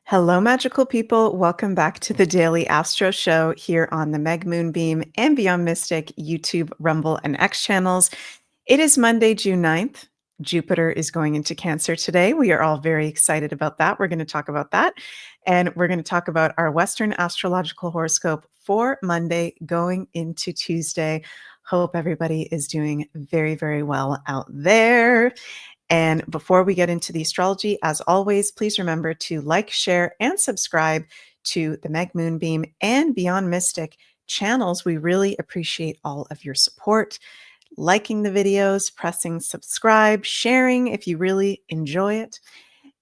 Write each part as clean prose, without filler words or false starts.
Hello, magical people. Welcome back to the Daily Astro Show here on the Meg Moonbeam and Beyond Mystic YouTube, Rumble, and X channels. It is Monday, June 9th. Jupiter is going into Cancer today. We are all very excited about that. We're going to talk about that. And we're going to talk about our Western astrological horoscope for Monday going into Tuesday. Hope everybody is doing very, very well out there. And before we get into the astrology, as always, please remember to like, share, and subscribe to the Meg Moonbeam and Beyond Mystic channels. We really appreciate all of your support, liking the videos, pressing subscribe, sharing if you really enjoy it.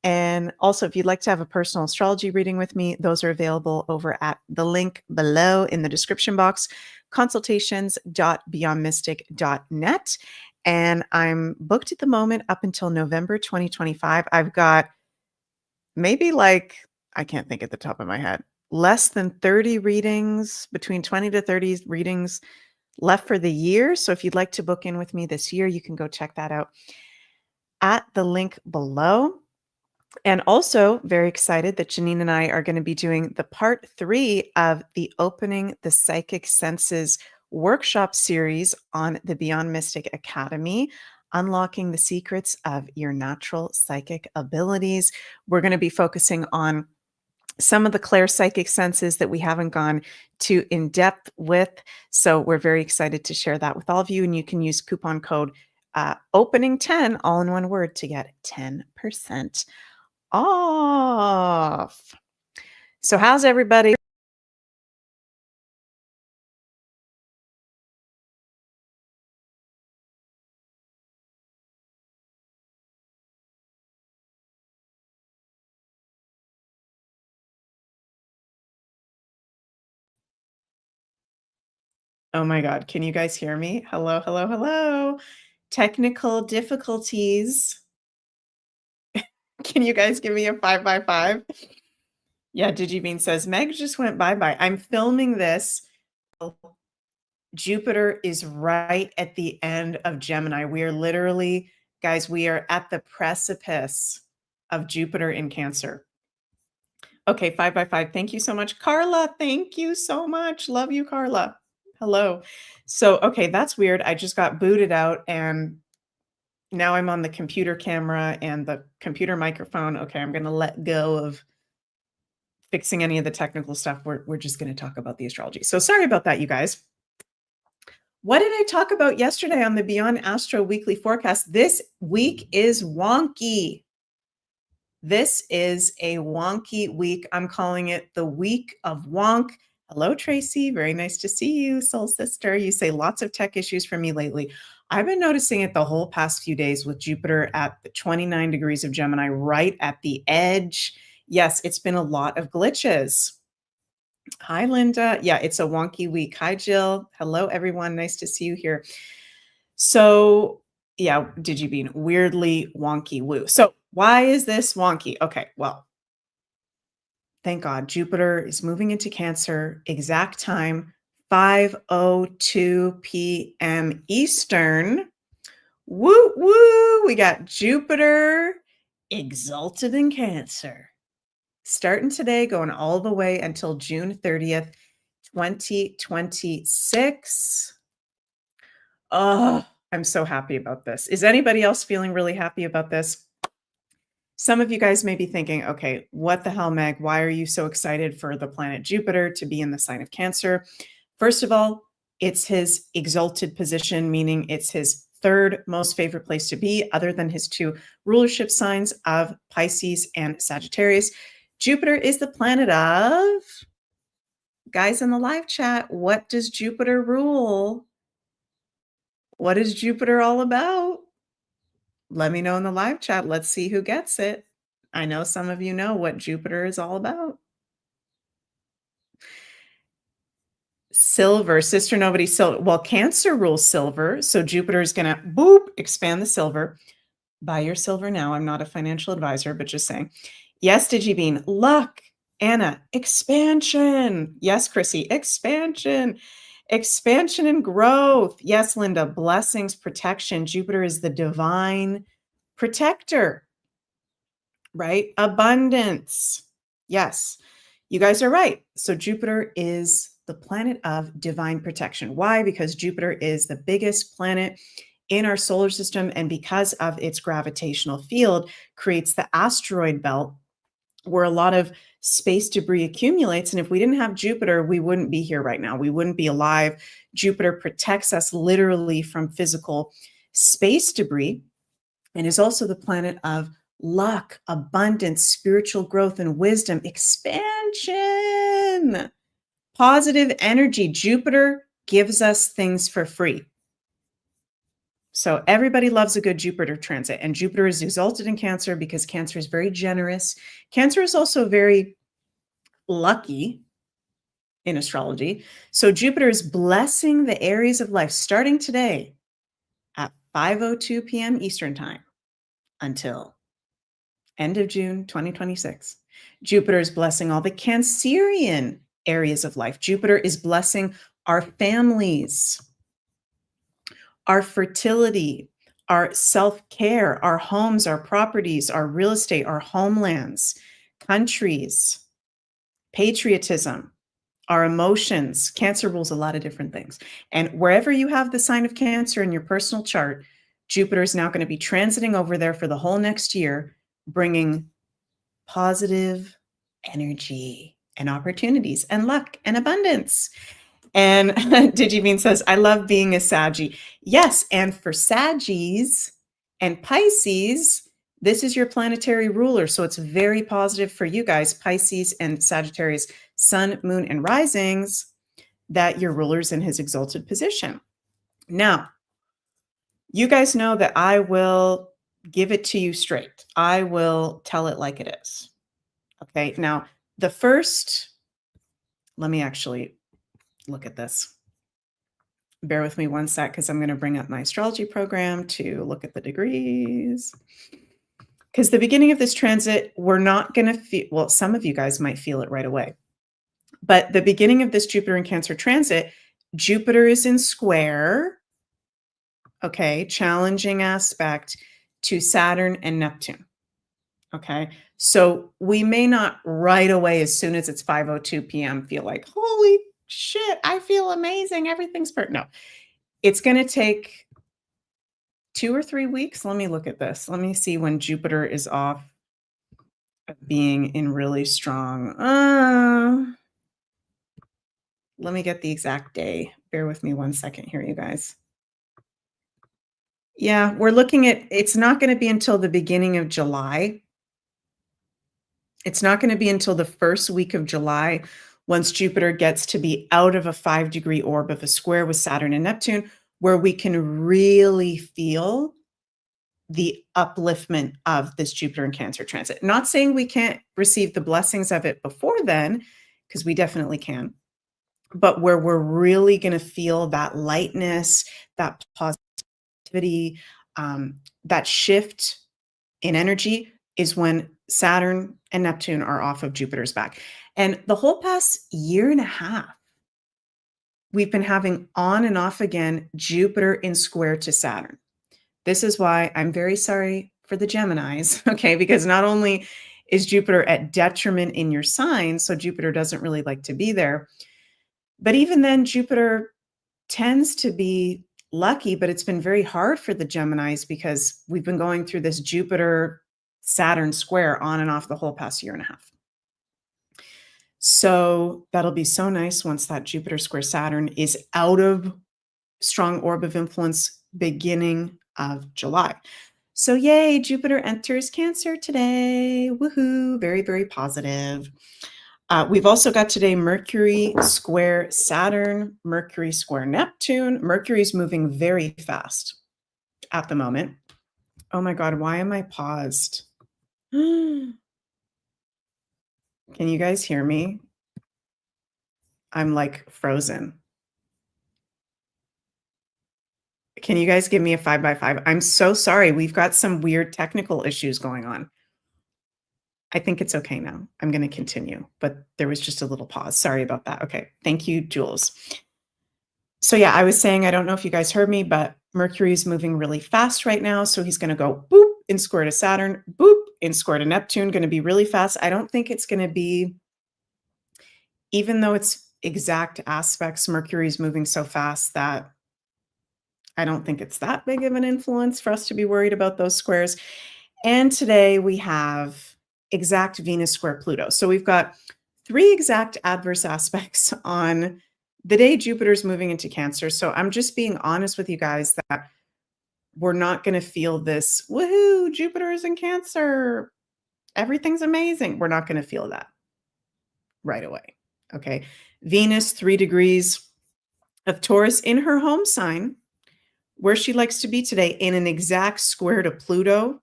And also, if you'd like to have a personal astrology reading with me, those are available over at the link below in the description box, consultations.beyondmystic.net. And I'm booked at the moment up until November 2025. I've got maybe I can't think at the top of my head, less than 30 readings, between 20 to 30 readings left for the year. So if you'd like to book in with me this year, you can go check that out at the link below. And also very excited that Janine and I are going to be doing the part 3 of the Opening the Psychic Senses workshop series on the Beyond Mystic Academy, unlocking the secrets of your natural psychic abilities. We're going to be focusing on some of the clairpsychic senses that we haven't gone too in depth with. So we're very excited to share that with all of you. And you can use coupon code opening 10, all in one word, to get 10% off. So how's everybody? Oh my God, can you guys hear me? Hello, hello, hello. Technical difficulties. Can you guys give me a 5 by 5? Yeah, Digibean says, Meg just went bye-bye. I'm filming this. Jupiter is right at the end of Gemini. We are literally, guys, we are at the precipice of Jupiter in Cancer. Okay, 5 by 5. Thank you so much. Carla, thank you so much. Love you, Carla. Hello. So, okay, that's weird. I just got booted out and now I'm on the computer camera and the computer microphone. Okay, I'm going to let go of fixing any of the technical stuff. We're just going to talk about the astrology. So sorry about that, you guys. What did I talk about yesterday on the Beyond Astro weekly forecast? This week is wonky. This is a wonky week. I'm calling it the week of wonk. Hello, Tracy. Very nice to see you, soul sister. You say lots of tech issues for me lately. I've been noticing it the whole past few days with Jupiter at the 29 degrees of Gemini, right at the edge. Yes, it's been a lot of glitches. Hi, Linda. Yeah, it's a wonky week. Hi, Jill. Hello, everyone. Nice to see you here. So, yeah, Digibean, weirdly wonky woo. So, why is this wonky? Okay, well, thank God Jupiter is moving into Cancer, exact time 5:02 p.m. Eastern. Woo woo, we got Jupiter exalted in Cancer. Starting today, going all the way until June 30th, 2026. Oh, I'm so happy about this. Is anybody else feeling really happy about this? Some of you guys may be thinking, okay, what the hell, Meg? Why are you so excited for the planet Jupiter to be in the sign of Cancer? First of all, it's his exalted position, meaning it's his third most favorite place to be, other than his two rulership signs of Pisces and Sagittarius. Jupiter is the planet of, guys in the live chat, what does Jupiter rule? What is Jupiter all about? Let me know in the live chat. Let's see who gets it. I know some of you know what Jupiter is all about. Silver, Sister Nobody Silver. Well, Cancer rules silver, so Jupiter is going to boop, expand the silver. Buy your silver now. I'm not a financial advisor, but just saying. Yes, Digibean, luck. Anna, expansion. Yes, Chrissy, expansion. Expansion and growth. Yes, Linda, blessings, protection. Jupiter is the divine protector, right? Abundance. Yes, you guys are right. So Jupiter is the planet of divine protection. Why? Because Jupiter is the biggest planet in our solar system, and because of its gravitational field, creates the asteroid belt where a lot of space debris accumulates. And if we didn't have Jupiter, we wouldn't be here right now. We wouldn't be alive. Jupiter protects us literally from physical space debris and is also the planet of luck, abundance, spiritual growth, and wisdom, expansion, positive energy. Jupiter gives us things for free. So everybody loves a good Jupiter transit, and Jupiter is exalted in Cancer because Cancer is very generous. Cancer is also very lucky in astrology. So Jupiter is blessing the areas of life starting today at 5:02 p.m. Eastern Time until end of June 2026. Jupiter is blessing all the Cancerian areas of life. Jupiter is blessing our families, our fertility, our self-care, our homes, our properties, our real estate, our homelands, countries, patriotism, our emotions. Cancer rules a lot of different things. And wherever you have the sign of Cancer in your personal chart, Jupiter is now going to be transiting over there for the whole next year, bringing positive energy and opportunities and luck and abundance. And Digimine says, I love being a Saggy. Yes, and for Saggies and Pisces, this is your planetary ruler. So it's very positive for you guys, Pisces and Sagittarius, sun, moon, and risings, that your ruler's in his exalted position. Now, you guys know that I will give it to you straight. I will tell it like it is. Okay, now the first, let me actually look at this. Bear with me one sec because I'm going to bring up my astrology program to look at the degrees. Because the beginning of this transit, we're not going to feel, well, some of you guys might feel it right away. But the beginning of this Jupiter and Cancer transit, Jupiter is in square, okay, challenging aspect to Saturn and Neptune. Okay, so we may not right away, as soon as it's 5:02 p.m., feel like, holy shit, I feel amazing. Everything's perfect. No, it's going to take 2 or 3 weeks. Let me look at this. Let me see when Jupiter is off of being in really strong. Let me get the exact day. Bear with me one second here, you guys. Yeah, we're looking at, it's not going to be until the beginning of July. It's not going to be until the first week of July, once Jupiter gets to be out of a 5-degree orb of a square with Saturn and Neptune, where we can really feel the upliftment of this Jupiter and Cancer transit. Not saying we can't receive the blessings of it before then, because we definitely can, but where we're really going to feel that lightness, that positivity, that shift in energy is when Saturn and Neptune are off of Jupiter's back. And the whole past year and a half, we've been having on and off again Jupiter in square to Saturn. This is why I'm very sorry for the Geminis, okay? Because not only is Jupiter at detriment in your sign, so Jupiter doesn't really like to be there, but even then, Jupiter tends to be lucky, but it's been very hard for the Geminis because we've been going through this Jupiter Saturn square on and off the whole past year and a half. So that'll be so nice once that Jupiter square Saturn is out of strong orb of influence beginning of July. So yay, Jupiter enters Cancer today. Woohoo, very, very positive. We've also got today Mercury square Saturn, Mercury square Neptune. Mercury's moving very fast at the moment. Oh my God, why am I paused? Can you guys hear me? I'm like frozen. Can you guys give me a 5x5? I'm so sorry. We've got some weird technical issues going on. I think it's okay now. I'm going to continue, but there was just a little pause. Sorry about that. Okay. Thank you, Jules. So yeah, I was saying, I don't know if you guys heard me, but Mercury is moving really fast right now. So he's going to go boop in square to Saturn, boop in square to Neptune going to be really fast. I don't think it's going to be, even though it's exact aspects, Mercury is moving so fast that I don't think it's that big of an influence for us to be worried about those squares. And today we have exact Venus square Pluto. So we've got 3 exact adverse aspects on the day Jupiter's moving into Cancer. So I'm just being honest with you guys that we're not going to feel this, woohoo, Jupiter is in Cancer, everything's amazing. We're not going to feel that right away. Okay. Venus, 3 degrees of Taurus in her home sign, where she likes to be today, in an exact square to Pluto.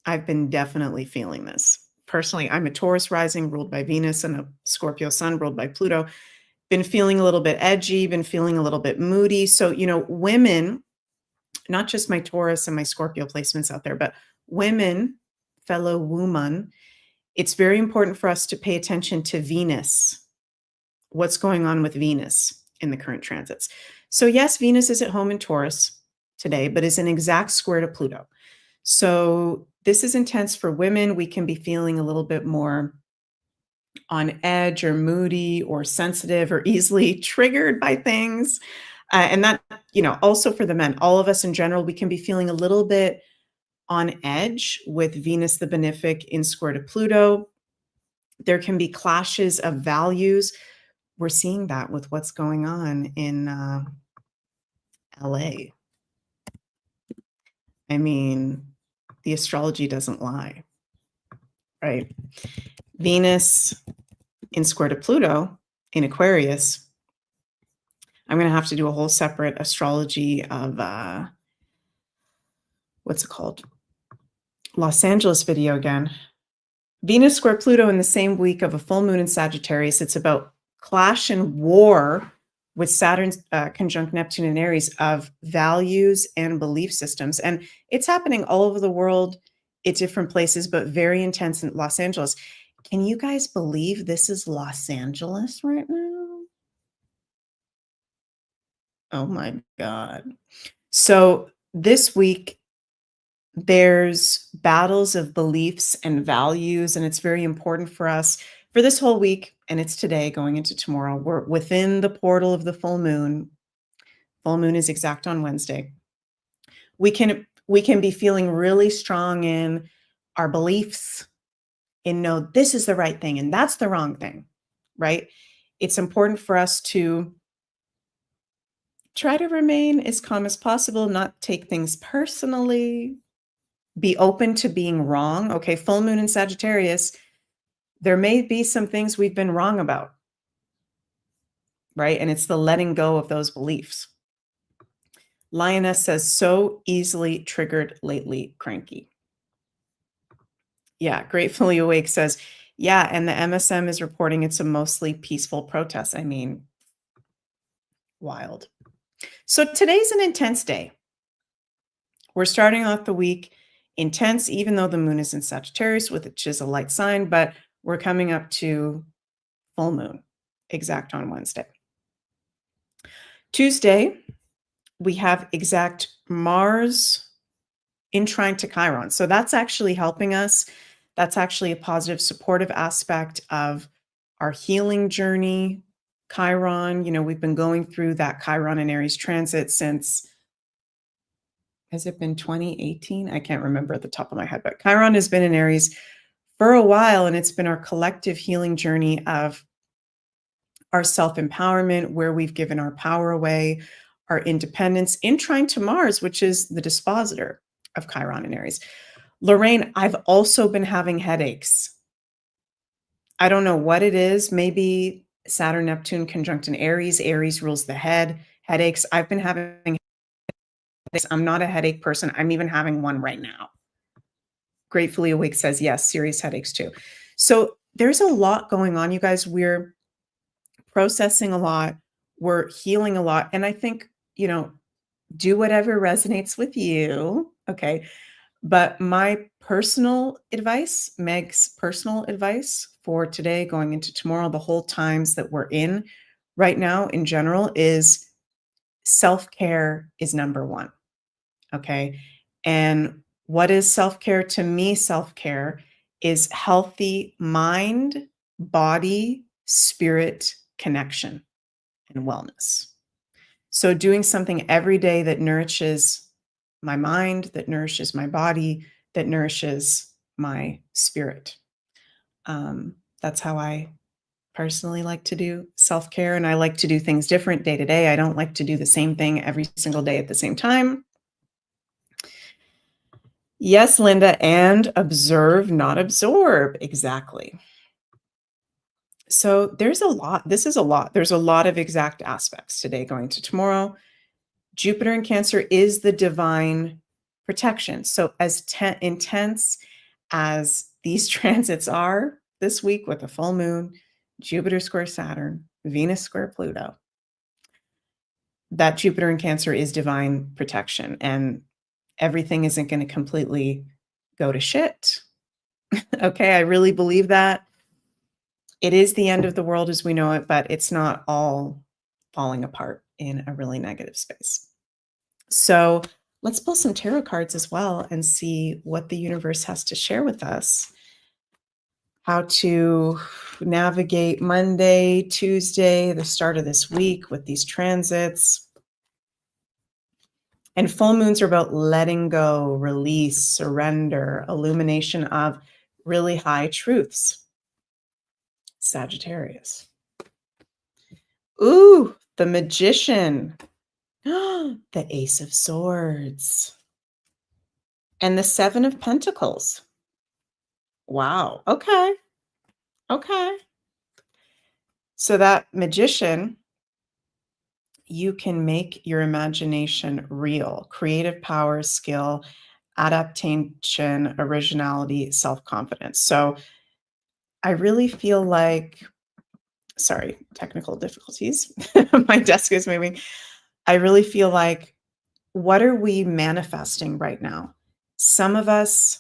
I've been definitely feeling this. Personally, I'm a Taurus rising ruled by Venus and a Scorpio sun ruled by Pluto. Been feeling a little bit edgy, been feeling a little bit moody. So, women, not just my Taurus and my Scorpio placements out there, but women, fellow woman, it's very important for us to pay attention to Venus. What's going on with Venus in the current transits? So yes, Venus is at home in Taurus today, but is an exact square to Pluto. So this is intense for women. We can be feeling a little bit more on edge or moody or sensitive or easily triggered by things. And that, also for the men, all of us in general, we can be feeling a little bit on edge with Venus the benefic in square to Pluto. There can be clashes of values. We're seeing that with what's going on in LA. I mean, the astrology doesn't lie, right? Venus in square to Pluto in Aquarius. I'm going to have to do a whole separate astrology of, what's it called? Los Angeles video again. Venus square Pluto in the same week of a full moon in Sagittarius. It's about clash and war with Saturn conjunct Neptune and Aries of values and belief systems. And it's happening all over the world at different places, but very intense in Los Angeles. Can you guys believe this is Los Angeles right now? Oh my God. So this week, there's battles of beliefs and values, and it's very important for us for this whole week, and it's today going into tomorrow. We're within the portal of the full moon. Full moon is exact on Wednesday. We can be feeling really strong in our beliefs, in no, this is the right thing and that's the wrong thing, right? It's important for us to try to remain as calm as possible, not take things personally, be open to being wrong. Okay, full moon in Sagittarius, there may be some things we've been wrong about, right? And it's the letting go of those beliefs. Lioness says, so easily triggered lately, cranky. Yeah, Gratefully Awake says, yeah, and the MSM is reporting it's a mostly peaceful protest. I mean, wild. So today's an intense day. We're starting off the week intense, even though the moon is in Sagittarius, which is a light sign, but we're coming up to full moon, exact on Wednesday. Tuesday, we have exact Mars in trine to Chiron. So that's actually helping us. That's actually a positive, supportive aspect of our healing journey. Chiron, we've been going through that Chiron and Aries transit since, has it been 2018? I can't remember at the top of my head, but Chiron has been in Aries for a while, and it's been our collective healing journey of our self-empowerment, where we've given our power away, our independence in trine to Mars, which is the dispositor of Chiron and Aries. Lorraine, I've also been having headaches. I don't know what it is. Maybe Saturn, Neptune conjunct in Aries. Aries rules the head. Headaches. I've been having headaches. I'm not a headache person. I'm even having one right now. Gratefully Awake says, yes, serious headaches too. So there's a lot going on, you guys. We're processing a lot. We're healing a lot. And I think, do whatever resonates with you. Okay. But my personal advice, Meg's personal advice for today, going into tomorrow, the whole times that we're in right now in general, is self-care is number one. Okay. And What is self-care? To me, self-care is healthy mind, body, spirit connection and wellness. So doing something every day that nourishes my mind, that nourishes my body, that nourishes my spirit. That's how I personally like to do self-care, and I like to do things different day to day. I don't like to do the same thing every single day at the same time. Yes, Linda, and observe, not absorb. Exactly. So there's a lot. This is a lot. There's a lot of exact aspects today going to tomorrow. Jupiter in Cancer is the divine protection. So as intense as these transits are this week with a full moon, Jupiter square Saturn, Venus square Pluto, that Jupiter in Cancer is divine protection, and everything isn't going to completely go to shit. Okay, I really believe that. It is the end of the world as we know it, but it's not all falling apart in a really negative space. So let's pull some tarot cards as well and see what the universe has to share with us. How to navigate Monday, Tuesday, the start of this week with these transits. And full moons are about letting go, release, surrender, illumination of really high truths. Sagittarius. Ooh, the Magician. The Ace of Swords. And the Seven of Pentacles. Wow. Okay. Okay. So that Magician, you can make your imagination real. Creative power, skill, adaptation, originality, self-confidence. So I really feel like, sorry, technical difficulties. My desk is moving. I really feel like, what are we manifesting right now? Some of us,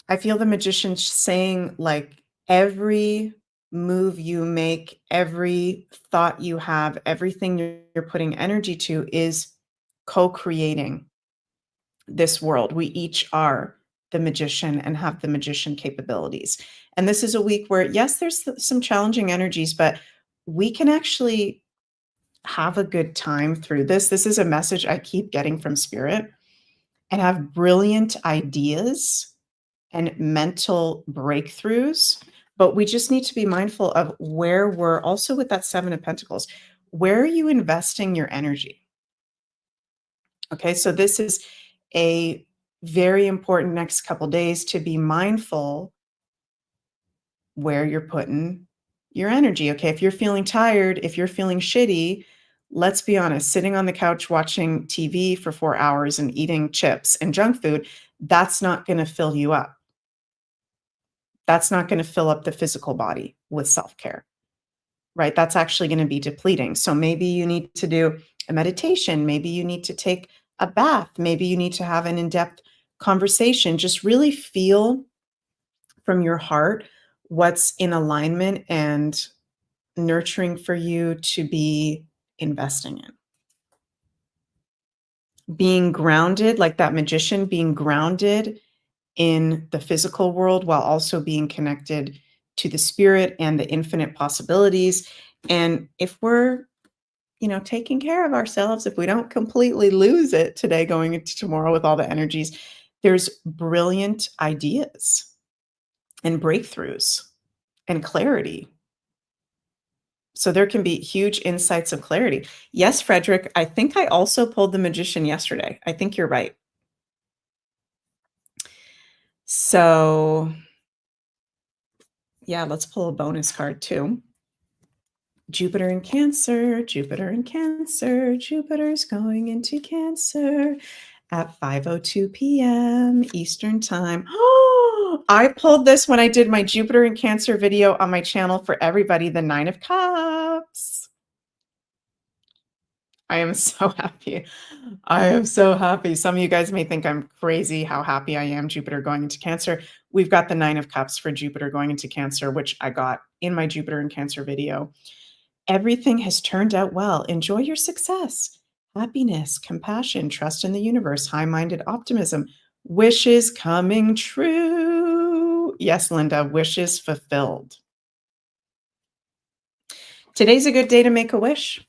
I feel the Magician saying, like, every move you make, every thought you have, everything you're putting energy to is co-creating this world. We each are the Magician and have the Magician capabilities. And this is a week where, yes, there's some challenging energies, but we can actually have a good time through this. This is a message I keep getting from Spirit, and have brilliant ideas and mental breakthroughs. But we just need to be mindful of where we're also with that Seven of Pentacles. Where are you investing your energy? Okay, so this is a very important next couple days to be mindful where you're putting your energy. Okay, if you're feeling tired, if you're feeling shitty, let's be honest, sitting on the couch watching TV for 4 hours and eating chips and junk food, that's not going to fill you up. That's not going to fill up the physical body with self-care, right? That's actually going to be depleting. So maybe you need to do a meditation. Maybe you need to take a bath. Maybe you need to have an in-depth conversation. Just really feel from your heart what's in alignment and nurturing for you to be investing in. Being grounded, like that Magician, being grounded in the physical world while also being connected to the spirit and the infinite possibilities. And if we're, taking care of ourselves, if we don't completely lose it today going into tomorrow with all the energies, there's brilliant ideas and breakthroughs and clarity. So there can be huge insights of clarity. Yes, Frederick, I think I also pulled the Magician yesterday. I think you're right. So yeah, let's pull a bonus card too. Jupiter in Cancer, Jupiter in Cancer, Jupiter's going into Cancer at 5:02 p.m. Eastern Time. Oh, I pulled this when I did my Jupiter in Cancer video on my channel for everybody, the Nine of Cups. I am so happy. I am so happy. Some of you guys may think I'm crazy how happy I am Jupiter going into Cancer. We've got the Nine of Cups for Jupiter going into Cancer, which I got in my Jupiter in Cancer video. Everything has turned out well. Enjoy your success. happiness, compassion, trust in the universe, high-minded optimism, wishes coming true. Yes, Linda, wishes fulfilled. Today's a good day to make a wish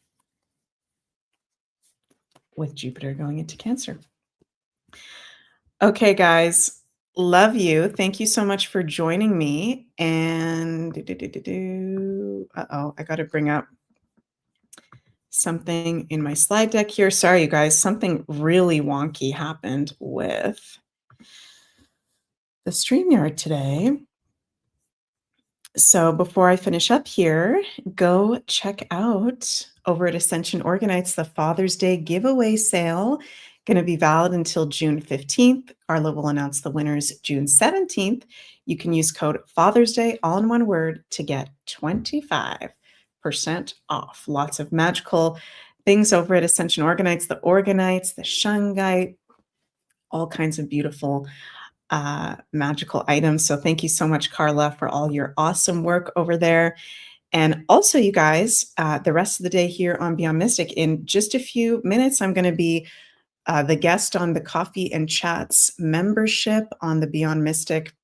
with Jupiter going into Cancer. Okay, guys, love you. Thank you so much for joining me. And uh-oh, I got to bring up something in my slide deck here. Sorry, you guys, something really wonky happened with the StreamYard today. So before I finish up here, go check out over at Ascension Orgonites the Father's Day giveaway sale. Going to be valid until June 15th. Arla will announce the winners June 17th. You can use code Father's Day, all in one word, to get 25% off. Lots of magical things over at Ascension Orgonites, the Orgonites, the Shungite, all kinds of beautiful magical items. So thank you so much, Carla, for all your awesome work over there. And also, you guys, the rest of the day here on Beyond Mystic, in just a few minutes, I'm going to be the guest on the Coffee and Chats membership on the Beyond Mystic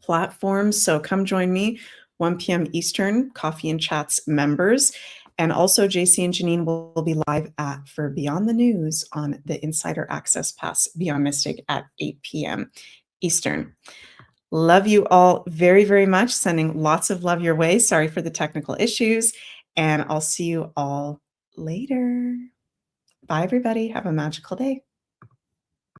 platform. So come join me, 1 p.m. Eastern, Coffee and Chats members. And also, JC and Janine will be live for Beyond the News on the Insider Access Pass Beyond Mystic at 8 p.m. Eastern. Love you all very, very much. Sending lots of love your way. Sorry for the technical issues. And I'll see you all later. Bye, everybody. Have a magical day.